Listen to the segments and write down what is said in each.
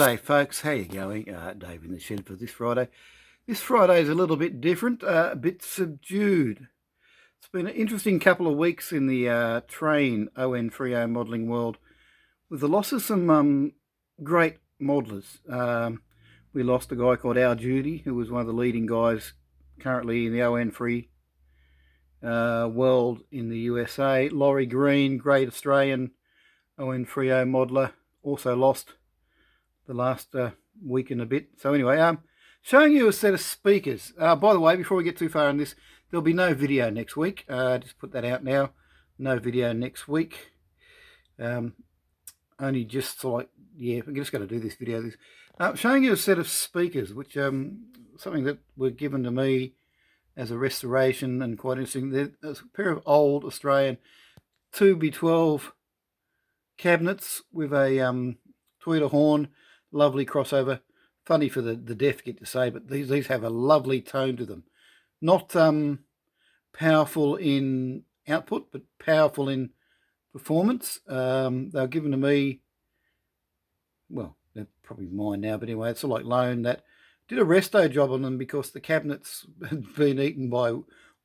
G'day folks, how you going? Dave in the shed for this Friday. This Friday is a little bit different, a bit subdued. It's been an interesting couple of weeks in the train ON30 modelling world with the loss of some great modellers. We lost a guy called Al Judy, who was one of the leading guys currently in the ON3 world in the USA. Laurie Green, great Australian ON30 modeller, also lost the last week and a bit. So anyway, showing you a set of speakers. By the way, before we get too far on this, there'll be no video next week. Just put that out now. No video next week. Only just like, yeah, I'm just going to do this video. Showing you a set of speakers, which something that were given to me as a restoration and quite interesting. There's a pair of old Australian 2B12 cabinets with a tweeter horn. Lovely crossover. Funny for the deaf, get to say, but these have a lovely tone to them. Not powerful in output, but powerful in performance. They were given to me, well, they're probably mine now, but anyway, it's sort of like loan. That did a resto job on them because the cabinets had been eaten by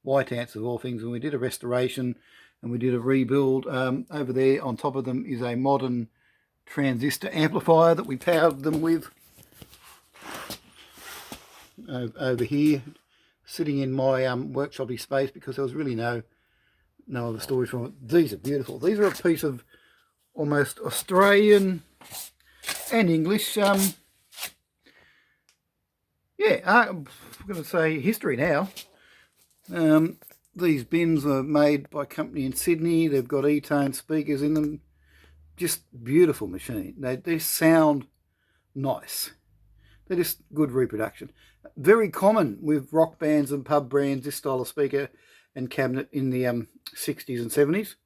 white ants of all things, and we did a restoration and we did a rebuild. Over there on top of them is a modern transistor amplifier that we powered them with. Over here, sitting in my workshopy space, because there was really no other storage from it. These are beautiful. These are a piece of almost Australian and English, I'm going to say history now. These bins are made by a company in Sydney. They've got E-tone speakers in them. Just beautiful machine. They sound nice. They're just good reproduction. Very common with rock bands and pub brands, this style of speaker and cabinet in the 60s and 70s.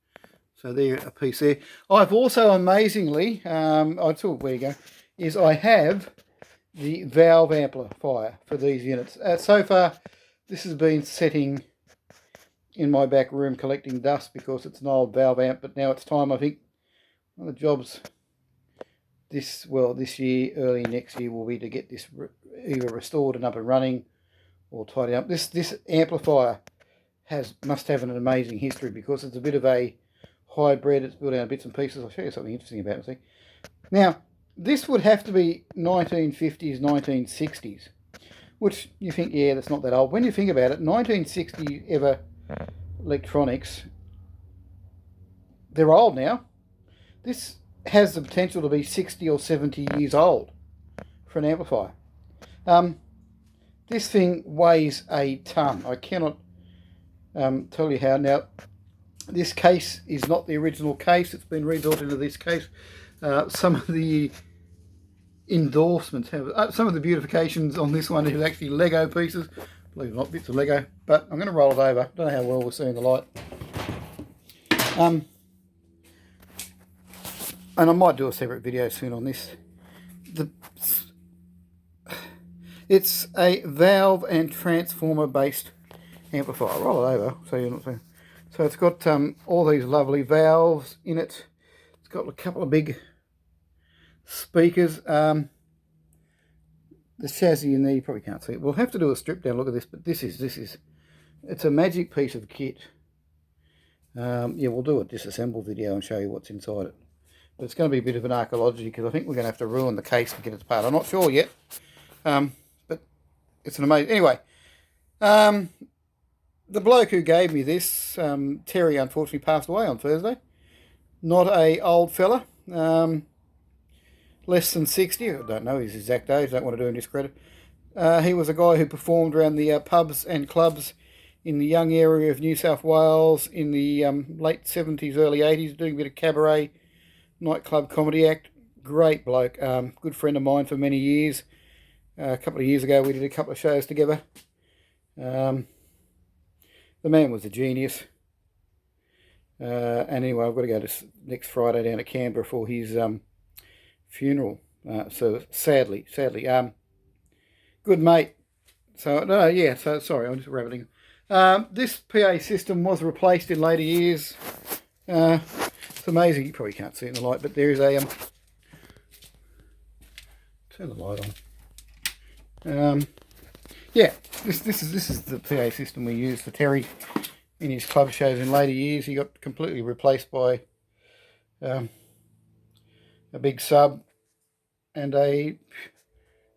So there, a piece there. I've also amazingly, where you go, is I have the valve amplifier for these units. So far, this has been sitting in my back room collecting dust because it's an old valve amp, but now it's time, I think. One of the jobs this year, early next year, will be to get this either restored and up and running or tidied up. This amplifier must have an amazing history because it's a bit of a hybrid. It's built out of bits and pieces. I'll show you something interesting about it. See? Now, this would have to be 1950s, 1960s, which you think, yeah, that's not that old. When you think about it, 1960 ever electronics, they're old now. This has the potential to be 60 or 70 years old for an amplifier. This thing weighs a ton. I cannot tell you how. Now, this case is not the original case. It's been rebuilt into this case. Some of the endorsements have, some of the beautifications on this one is actually Lego pieces. Believe it or not, bits of Lego. But I'm going to roll it over. Don't know how well we're seeing the light. And I might do a separate video soon on this. It's a valve and transformer based amplifier. Roll it over so you're not seeing. So it's got all these lovely valves in it. It's got a couple of big speakers. The chassis in there, you probably can't see it. We'll have to do a strip down look at this, but this is it's a magic piece of kit. Yeah, we'll do a disassemble video and show you what's inside it. But it's going to be a bit of an archaeology because I think we're going to have to ruin the case to get it apart. I'm not sure yet, but it's an amazing... Anyway, the bloke who gave me this, Terry, unfortunately passed away on Thursday. Not a old fella, less than 60. I don't know his exact age, don't want to do him discredit. He was a guy who performed around the pubs and clubs in the young area of New South Wales in the late 70s, early 80s, doing a bit of cabaret, nightclub comedy act. Great bloke, good friend of mine for many years. A couple of years ago we did a couple of shows together. The man was a genius. And anyway, I've got to go next Friday down to Canberra for his funeral. So sadly, good mate. So yeah. So sorry, I'm just rambling. This PA system was replaced in later years. It's amazing. You probably can't see it in the light, but there is a Turn the light on. Yeah, this is the PA system we use for Terry in his club shows in later years. He got completely replaced by a big sub and a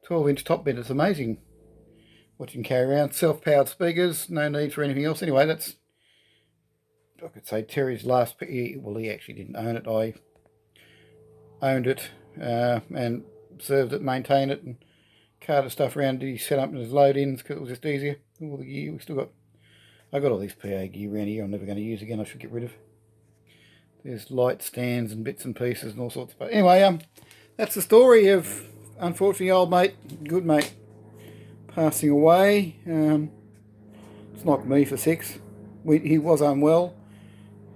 12-inch top bed. It's amazing watching carry around. Self-powered speakers, no need for anything else. Anyway, that's, I could say, Terry's last. Well, he actually didn't own it. I owned it and served it, maintained it, and carted stuff around. Did he set up his load-ins because it was just easier. All the gear we still got. I got all this PA gear around here. I'm never going to use again. I should get rid of. There's light stands and bits and pieces and all sorts. But anyway, that's the story of, unfortunately, old mate, good mate, passing away. It's knocked me for six. He was unwell.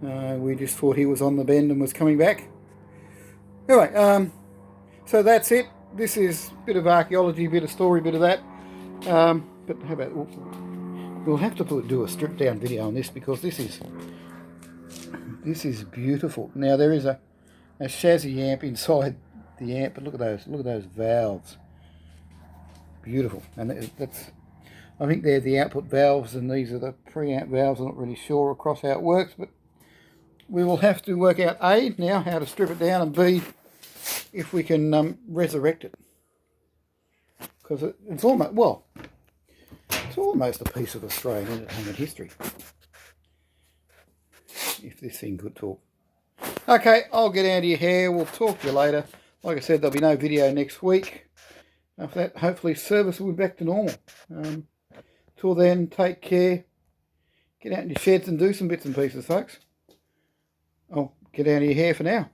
We just thought he was on the bend and was coming back. Anyway, so that's it. This is a bit of archaeology, a bit of story, a bit of that. But how about, we'll have to do a stripped down video on this because this is beautiful. Now there is a chassis amp inside the amp, but look at those valves. Beautiful. And that's, I think they're the output valves and these are the preamp valves. I'm not really sure across how it works, but we will have to work out A, now how to strip it down, and B, if we can resurrect it. Because it's almost, well, it's almost a piece of Australian entertainment history. If this thing could talk. Okay, I'll get out of your hair. We'll talk to you later. Like I said, there'll be no video next week. After that, hopefully service will be back to normal. Till then, take care. Get out in your sheds and do some bits and pieces, folks. I'll get out of your hair for now.